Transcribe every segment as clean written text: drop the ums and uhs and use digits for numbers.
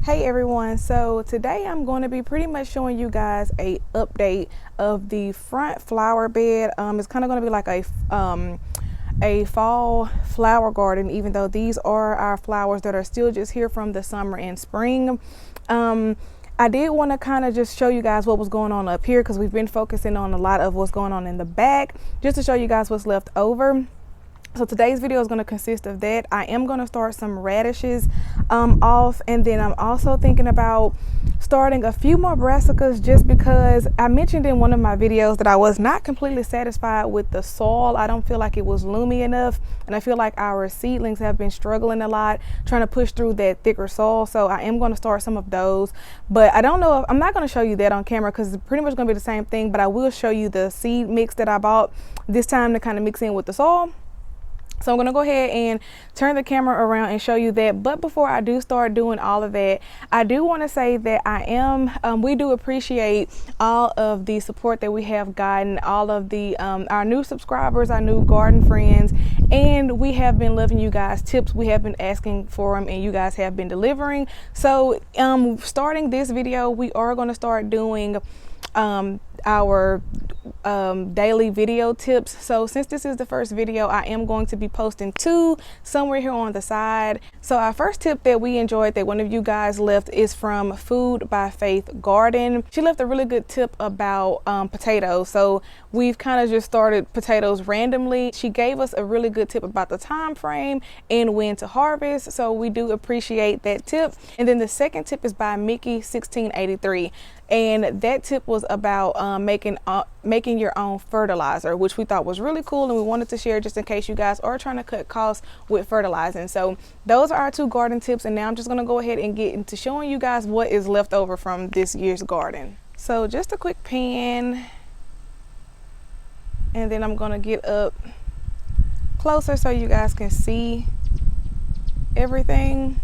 Hey everyone, so today I'm going to be pretty much showing you guys a update of the front flower bed. It's kind of going to be like a fall flower garden, even though these are our flowers that are still just here from the summer and spring. I did want to kind of just show you guys what was going on up here because we've been focusing on a lot of what's going on in the back, just to show you guys what's left over. So today's video is going to consist of that. I am going to start some radishes off, and then I'm also thinking about starting a few more brassicas, just because I mentioned in one of my videos that I was not completely satisfied with the soil. I don't feel like it was loomy enough, and I feel like our seedlings have been struggling a lot trying to push through that thicker soil. So I am going to start some of those, but I don't know if I'm not going to show you that on camera because it's pretty much going to be the same thing, but I will show you the seed mix that I bought this time to kind of mix in with the soil. So I'm going to go ahead and turn the camera around and show you that. But before I do start doing all of that, I do want to say that we do appreciate all of the support that we have gotten, all of the our new subscribers, our new garden friends, and we have been loving you guys tips. We have been asking for them and you guys have been delivering. So starting this video, we are going to start doing our daily video tips. So since this is the first video, I am going to be posting two somewhere here on the side. So our first tip that we enjoyed that one of you guys left is from Food by Faith Garden. She left a really good tip about potatoes. So we've kind of just started potatoes randomly. She gave us a really good tip about the time frame and when to harvest, so we do appreciate that tip. And then the second tip is by Mickey 1683, and that tip was about making your own fertilizer, which we thought was really cool, and we wanted to share just in case you guys are trying to cut costs with fertilizing. So those are our two garden tips, and now I'm just going to go ahead and get into showing you guys what is left over from this year's garden. So just a quick pan, and then I'm going to get up closer so you guys can see everything.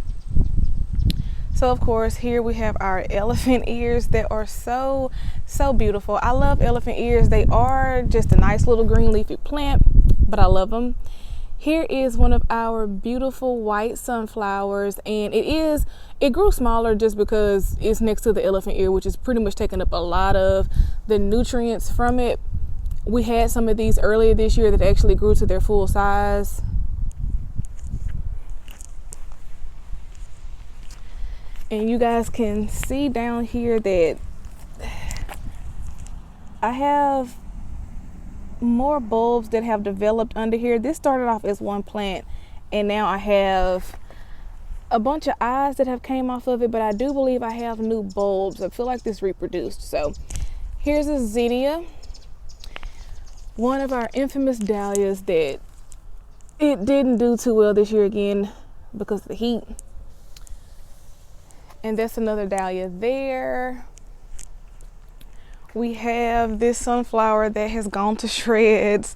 So of course, here we have our elephant ears that are so beautiful. I love elephant ears. They are just a nice little green leafy plant, but I love them. Here is one of our beautiful white sunflowers, and it grew smaller just because it's next to the elephant ear, which is pretty much taking up a lot of the nutrients from it. We had some of these earlier this year that actually grew to their full size. And you guys can see down here that I have more bulbs that have developed under here. This started off as one plant, and now I have a bunch of eyes that have came off of it, but I do believe I have new bulbs. I feel like this reproduced. So here's a zinnia, one of our infamous dahlias that it didn't do too well this year again because of the heat. And that's another dahlia there. We have this sunflower that has gone to shreds.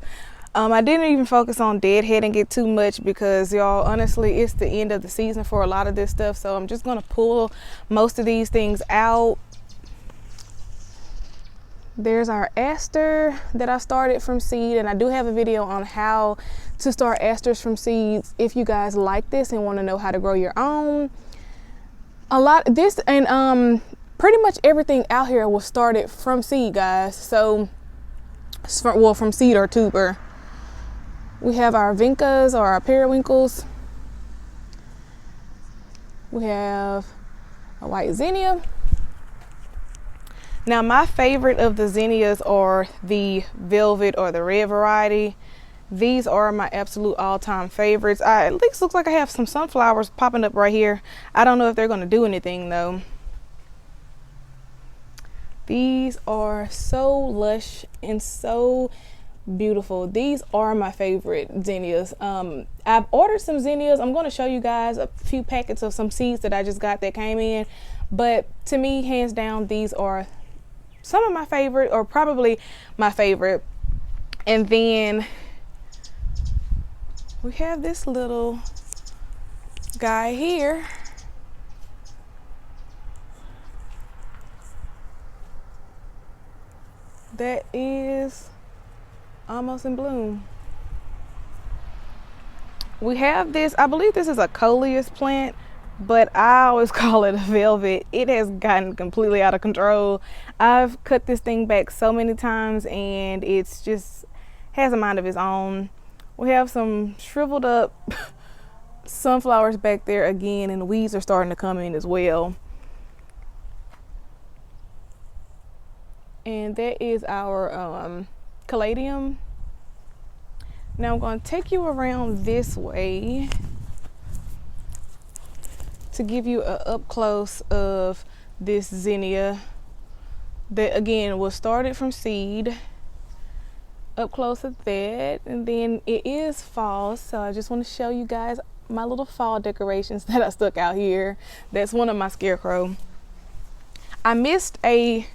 I didn't even focus on deadheading it too much because, y'all, honestly, it's the end of the season for a lot of this stuff. So I'm just going to pull most of these things out. There's our aster that I started from seed, and I do have a video on how to start asters from seeds if you guys like this and want to know how to grow your own. Pretty much everything out here was started from seed, guys. So, from seed or tuber. We have our vincas or our periwinkles. We have a white zinnia. Now, my favorite of the zinnias are the velvet or the red variety. These are my absolute all-time favorites. At least looks like I have some sunflowers popping up right here. I don't know if they're going to do anything though. These are so lush and so beautiful. These are my favorite zinnias. I've ordered some zinnias. I'm going to show you guys a few packets of some seeds that I just got that came in. But to me, hands down, these are some of my favorite, or probably my favorite. And then we have this little guy here. That is almost in bloom. We have this, I believe this is a coleus plant. but I always call it a velvet. It has gotten completely out of control. I've cut this thing back so many times and it's just has a mind of its own. We have some shriveled up sunflowers back there again, and the weeds are starting to come in as well. And that is our caladium. Now I'm going to take you around this way to give you an up close of this zinnia that again was started from seed. Up close at that, and then it is fall, so I just want to show you guys my little fall decorations that I stuck out here. That's one of my scarecrow. I missed a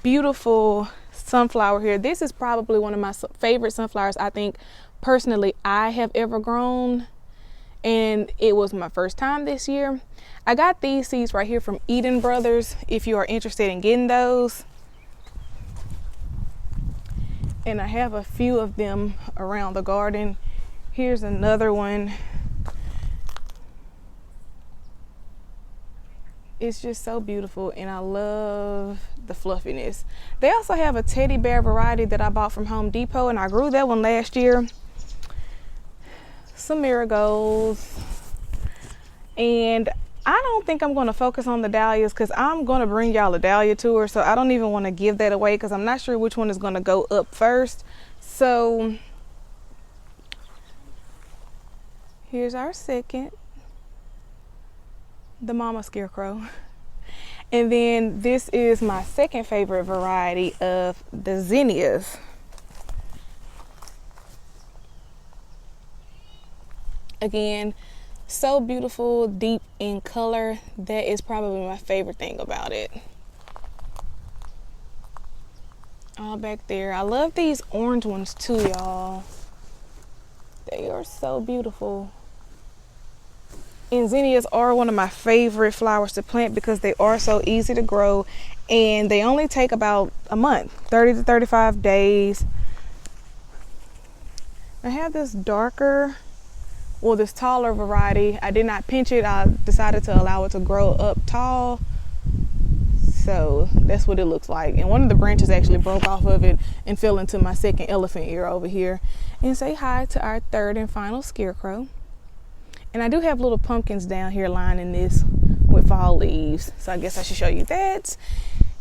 beautiful sunflower here. This is probably one of my favorite sunflowers I think personally I have ever grown, and it was my first time this year. I got these seeds right here from Eden Brothers if you are interested in getting those, and I have a few of them around the garden. Here's another one. It's just so beautiful, and I love the fluffiness. They also have a teddy bear variety that I bought from Home Depot, and I grew that one last year. Some marigolds, and I don't think I'm going to focus on the dahlias because I'm going to bring y'all a dahlia tour, so I don't even want to give that away because I'm not sure which one is going to go up first. So here's our second, the mama scarecrow. And then this is my second favorite variety of the zinnias. Again, so beautiful, deep in color. That is probably my favorite thing about it. All back there. I love these orange ones too, y'all. They are so beautiful. And zinnias are one of my favorite flowers to plant because they are so easy to grow, and they only take about a month, 30 to 35 days. I have this darker, well, this taller variety. I did not pinch it. I decided to allow it to grow up tall. So that's what it looks like. And one of the branches actually broke off of it and fell into my second elephant ear over here. And say hi to our third and final scarecrow. And I do have little pumpkins down here lining this with fall leaves. So I guess I should show you that.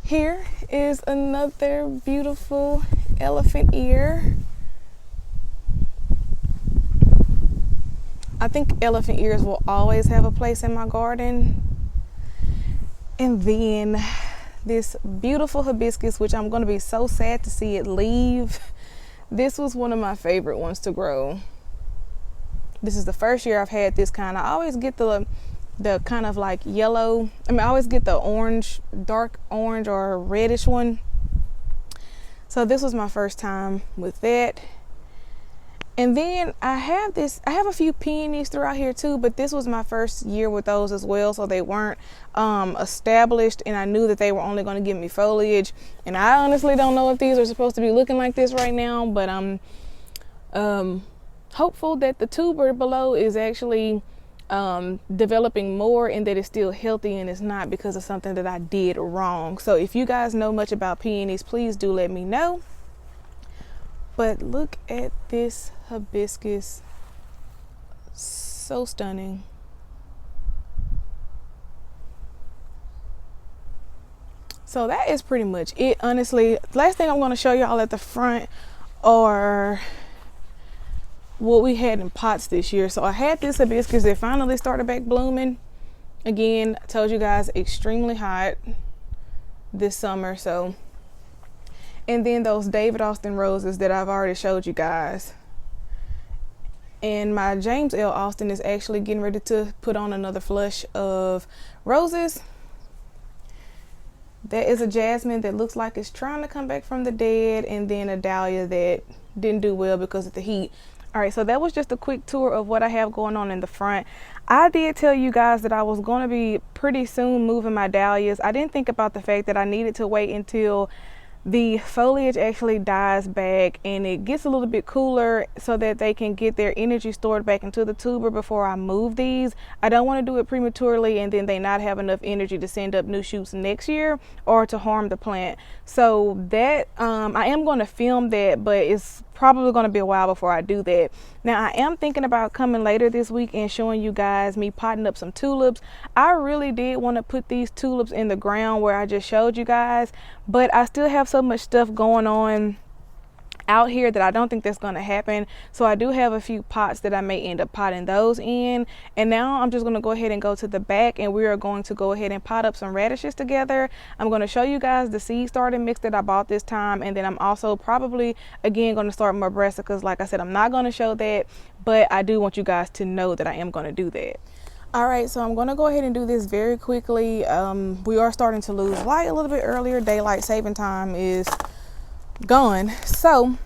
Here is another beautiful elephant ear. I think elephant ears will always have a place in my garden. And then this beautiful hibiscus, which I'm going to be so sad to see it leave. This was one of my favorite ones to grow. This is the first year I've had this kind. I always get the kind of like yellow. I always get the orange, dark orange or reddish one. So this was my first time with that. And then I have a few peonies throughout here too, but this was my first year with those as well, so they weren't established, and I knew that they were only going to give me foliage. And I honestly don't know if these are supposed to be looking like this right now, but I'm hopeful that the tuber below is actually developing more and that it's still healthy and it's not because of something that I did wrong. So if you guys know much about peonies, please do let me know. But look at this hibiscus, so stunning. So that is pretty much it, honestly. Last thing I'm going to show y'all at the front are what we had in pots this year. So I had this hibiscus that finally started back blooming. Again, I told you guys, extremely hot this summer. So, and then those David Austin roses that I've already showed you guys. And my James L. Austin is actually getting ready to put on another flush of roses. That is a jasmine that looks like it's trying to come back from the dead, and then a dahlia that didn't do well because of the heat. All right, so that was just a quick tour of what I have going on in the front. I did tell you guys that I was going to be pretty soon moving my dahlias. I didn't think about the fact that I needed to wait until the foliage actually dies back and it gets a little bit cooler so that they can get their energy stored back into the tuber before I move these. I don't want to do it prematurely and then they not have enough energy to send up new shoots next year or to harm the plant. So that I am going to film that, but it's probably going to be a while before I do that. Now I am thinking about coming later this week and showing you guys me potting up some tulips. I really did want to put these tulips in the ground where I just showed you guys, but I still have so much stuff going on out here that I don't think that's going to happen. So I do have a few pots that I may end up potting those in. And now I'm just going to go ahead and go to the back and we are going to go ahead and pot up some radishes together. I'm going to show you guys the seed starting mix that I bought this time, and then I'm also probably again going to start my brassicas. Like I said, I'm not going to show that, but I do want you guys to know that I am going to do that. All right, so I'm going to go ahead and do this very quickly. We are starting to lose light a little bit earlier. Daylight saving time is gone, so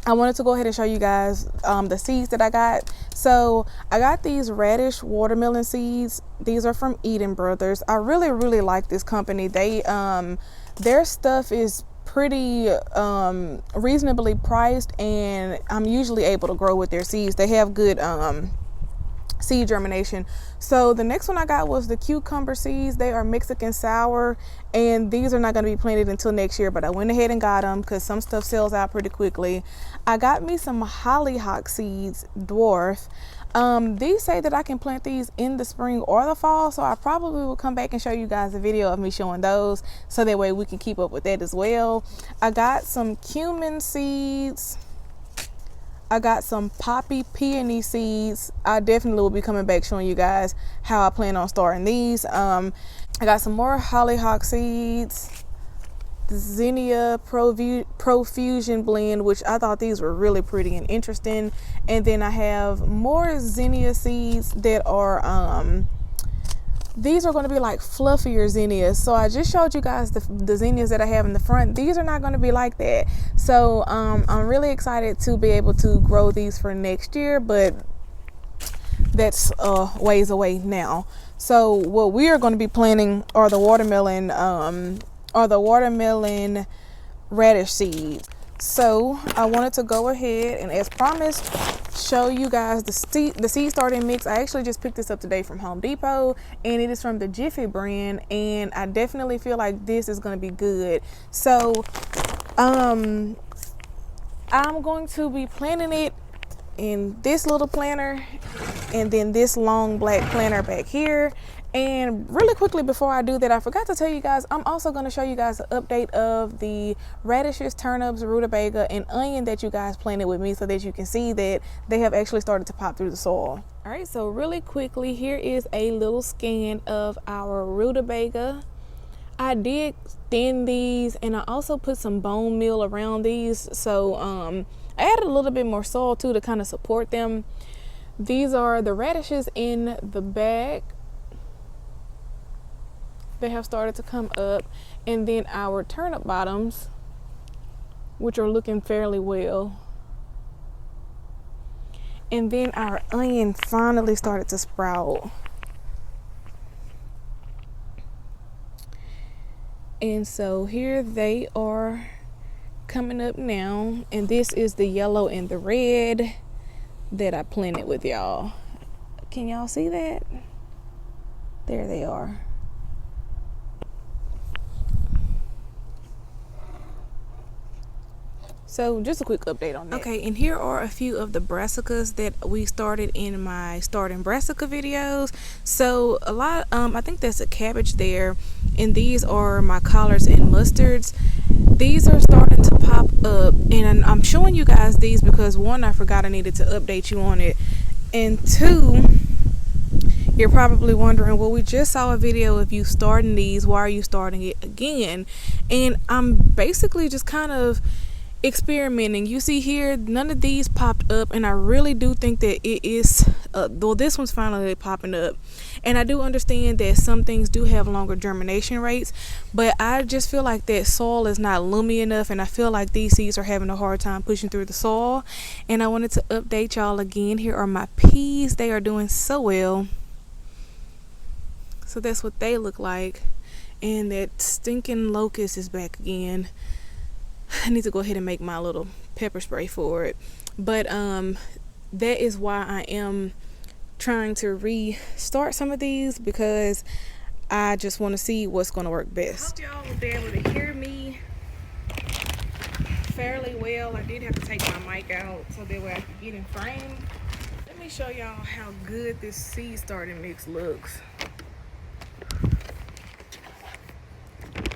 I wanted to go ahead and show you guys the seeds that I got. So I got these radish watermelon seeds. These are from Eden Brothers. I really like this company. They their stuff is pretty reasonably priced, and I'm usually able to grow with their seeds. They have good seed germination. So the next one I got was the cucumber seeds. They are Mexican sour, and these are not going to be planted until next year, but I went ahead and got them because some stuff sells out pretty quickly. I got me some hollyhock seeds, dwarf. These say that I can plant these in the spring or the fall, so I probably will come back and show you guys a video of me showing those, so that way we can keep up with that as well. I got some cumin seeds. I got some poppy peony seeds. I definitely will be coming back showing you guys how I plan on starting these. I got some more hollyhock seeds, the Zinnia Profusion blend, which I thought these were really pretty and interesting. And then I have more Zinnia seeds that are these are going to be like fluffier zinnias. So I just showed you guys the zinnias that I have in the front. These are not going to be like that. So I'm really excited to be able to grow these for next year, but that's ways away now. So what we are going to be planting are the watermelon radish seeds. So I wanted to go ahead and, as promised, show you guys the seed starting mix. I actually just picked this up today from Home Depot, and it is from the Jiffy brand, and I definitely feel like this is going to be good. So I'm going to be planting it in this little planter and then this long black planter back here. And really quickly before I do that, I forgot to tell you guys, I'm also going to show you guys an update of the radishes, turnips, rutabaga, and onion that you guys planted with me, so that you can see that they have actually started to pop through the soil. All right, so really quickly, here is a little scan of our rutabaga. I did thin these, and I also put some bone meal around these, so I added a little bit more soil too to kind of support them. These are the radishes in the bag. They have started to come up, and then our turnip bottoms, which are looking fairly well, and then our onion finally started to sprout. And so here they are coming up now, and this is the yellow and the red that I planted with y'all. Can y'all see that? There they are. So just a quick update on that. Okay, and here are a few of the brassicas that we started in my starting brassica videos. So a lot, I think that's a cabbage there, and these are my collards and mustards. These are starting to pop up, and I'm showing you guys these because, one, I forgot I needed to update you on it, and two, you're probably wondering, well, we just saw a video of you starting these, why are you starting it again? And I'm basically just kind of experimenting. You see here, none of these popped up, and I really do think that it is well, this one's finally popping up, and I do understand that some things do have longer germination rates, but I just feel like that soil is not loomy enough, and I feel like these seeds are having a hard time pushing through the soil. And I wanted to update y'all again. Here are my peas. They are doing so well. So that's what they look like. And that stinking locust is back again. I need to go ahead and make my little pepper spray for it. But that is why I am trying to restart some of these, because I just want to see what's going to work best. I hope y'all will be able to hear me fairly well. I did have to take my mic out so that way I could get in frame. Let me show y'all how good this seed starting mix looks.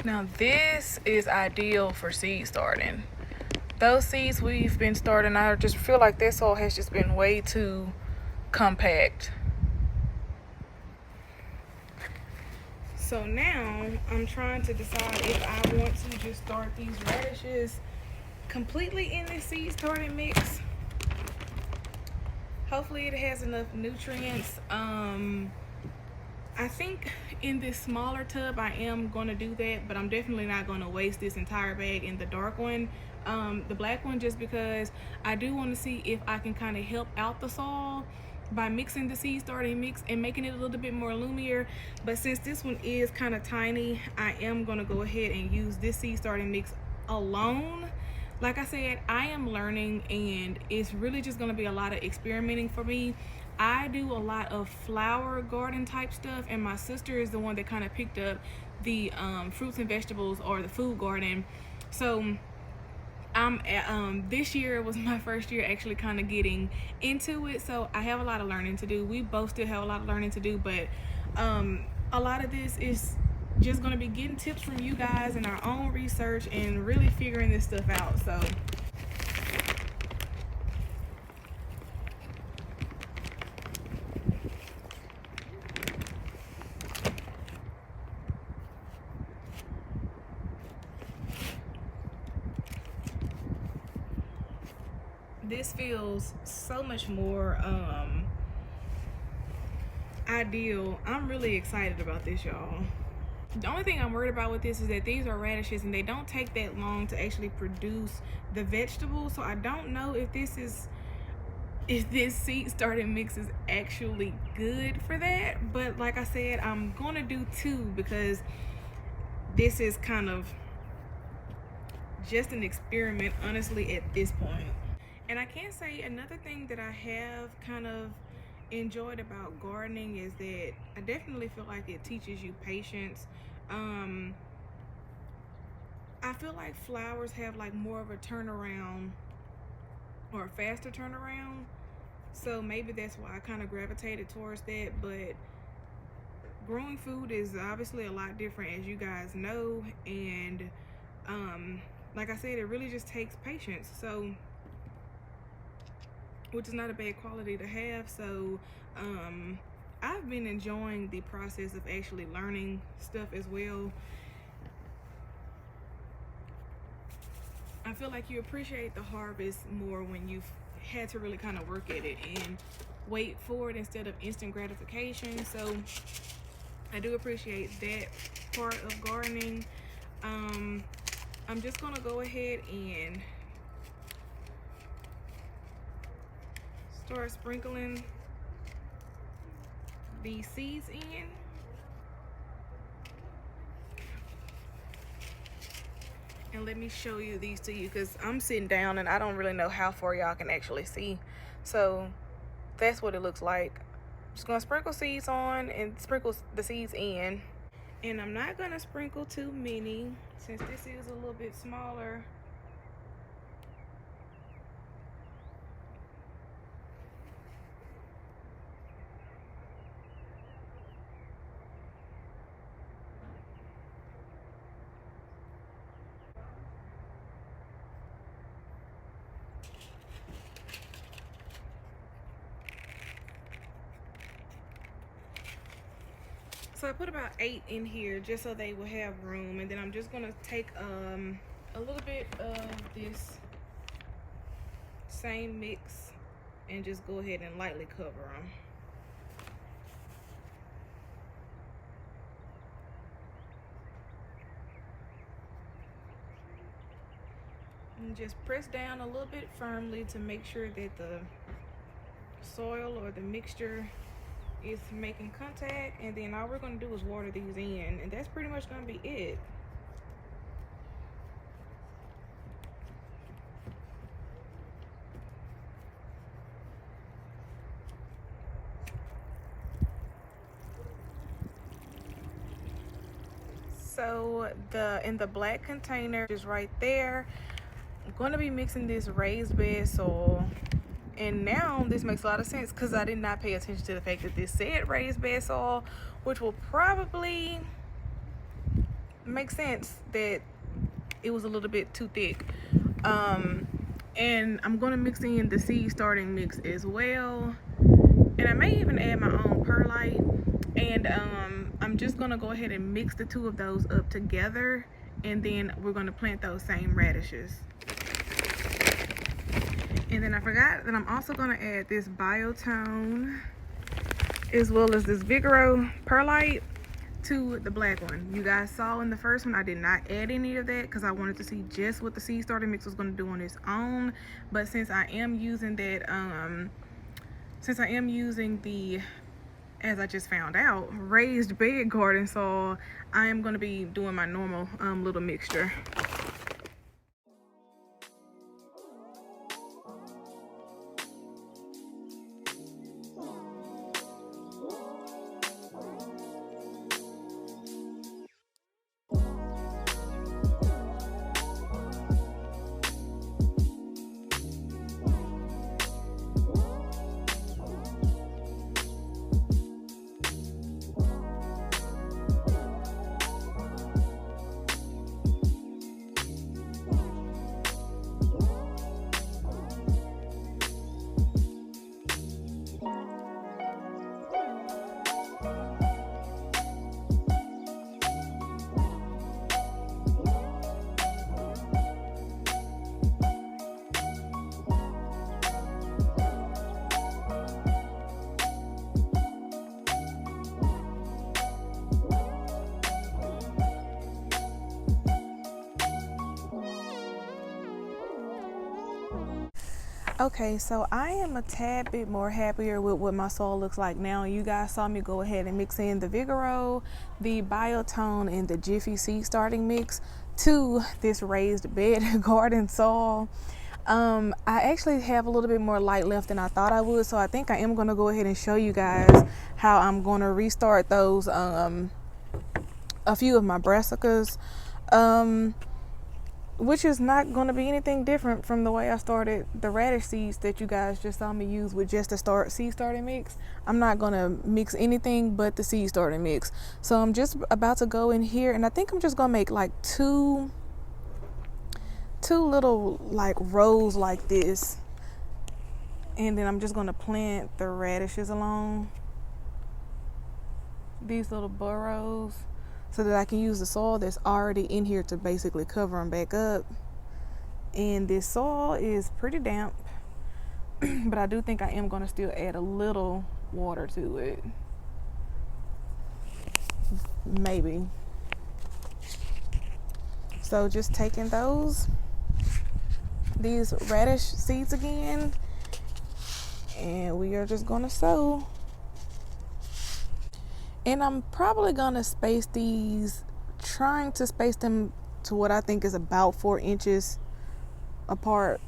Now this is ideal for seed starting. Those seeds we've been starting, I just feel like this soil has just been way too compact. So now I'm trying to decide if I want to just start these radishes completely in this seed starting mix. Hopefully it has enough nutrients. I think in this smaller tub I am going to do that, but I'm definitely not going to waste this entire bag in the dark one, the black one, just because I do want to see if I can kind of help out the soil by mixing the seed starting mix and making it a little bit more lumier. But since this one is kind of tiny, I am going to go ahead and use this seed starting mix alone. Like I said, I am learning, and it's really just going to be a lot of experimenting for me. I do a lot of flower garden type stuff, and my sister is the one that kind of picked up the fruits and vegetables, or the food garden. So this year was my first year actually kind of getting into it, so I have a lot of learning to do. We both still have a lot of learning to do, but a lot of this is just going to be getting tips from you guys and our own research and really figuring this stuff out. So this feels so much more ideal. I'm really excited about this, y'all. The only thing I'm worried about with this is that these are radishes and they don't take that long to actually produce the vegetables. So I don't know if this seed starting mix is actually good for that. But like I said, I'm gonna do two, because this is kind of just an experiment, honestly, at this point. And I can say another thing that I have kind of enjoyed about gardening is that I definitely feel like it teaches you patience. I feel like flowers have like more of a turnaround, or a faster turnaround, so maybe that's why I kind of gravitated towards that. But growing food is obviously a lot different, as you guys know, and like I said, it really just takes patience, so, which is not a bad quality to have. So I've been enjoying the process of actually learning stuff as well. I feel like you appreciate the harvest more when you've had to really kind of work at it and wait for it instead of instant gratification. So I do appreciate that part of gardening. I'm just gonna go ahead and start sprinkling the seeds in. And let me show you these to you, because I'm sitting down and I don't really know how far y'all can actually see. So that's what it looks like. Just gonna sprinkle seeds on and sprinkle the seeds in. And I'm not gonna sprinkle too many, since this is a little bit smaller. So I put about 8 in here just so they will have room, and then I'm just gonna take a little bit of this same mix and just go ahead and lightly cover them. And just press down a little bit firmly to make sure that the soil or the mixture is making contact, and then all we're gonna do is water these in, and that's pretty much gonna be it. So in the black container is right there. I'm going to be mixing this raised bed soil, and now this makes a lot of sense because I did not pay attention to the fact that this said raised bed soil, which will probably make sense that it was a little bit too thick. And I'm going to mix in the seed starting mix as well, and I may even add my own perlite. And I'm just gonna go ahead and mix the two of those up together, and then we're gonna plant those same radishes. And then I forgot that I'm also gonna add this biotone as well as this Vigoro perlite to the black one. You guys saw in the first one I did not add any of that because I wanted to see just what the seed starter mix was going to do on its own. But since I am using that the, as I just found out, raised bed garden soil, I am going to be doing my normal little mixture. Okay, so I am a tad bit more happier with what my soil looks like now. You guys saw me go ahead and mix in the Vigoro, the Biotone, and the Jiffy seed starting mix to this raised bed garden soil. I actually have a little bit more light left than I thought I would, so I think I am going to go ahead and show you guys how I'm going to restart those, a few of my brassicas. Which is not going to be anything different from the way I started the radish seeds that you guys just saw me use with just the seed starting mix. I'm not going to mix anything but the seed starting mix. So I'm just about to go in here, and I think I'm just going to make like two little like rows like this, and then I'm just going to plant the radishes along these little burrows, so that I can use the soil that's already in here to basically cover them back up. And this soil is pretty damp, but I do think I am going to still add a little water to it. Maybe. So just taking these radish seeds again, and we are just going to sow. And I'm probably gonna space these, trying to space them to what I think is about 4 inches apart.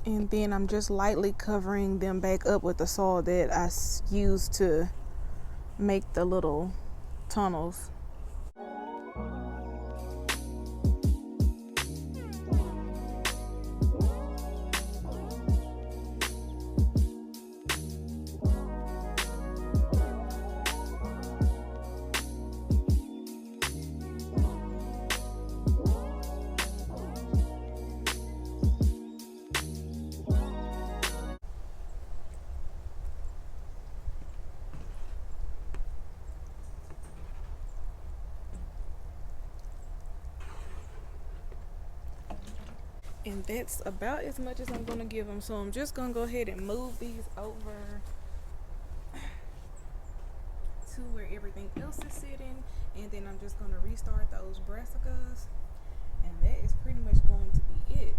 And then I'm just lightly covering them back up with the soil that I used to make the little tunnels. And that's about as much as I'm going to give them. So I'm just going to go ahead and move these over to where everything else is sitting, and then I'm just going to restart those brassicas, and that is pretty much going to be it.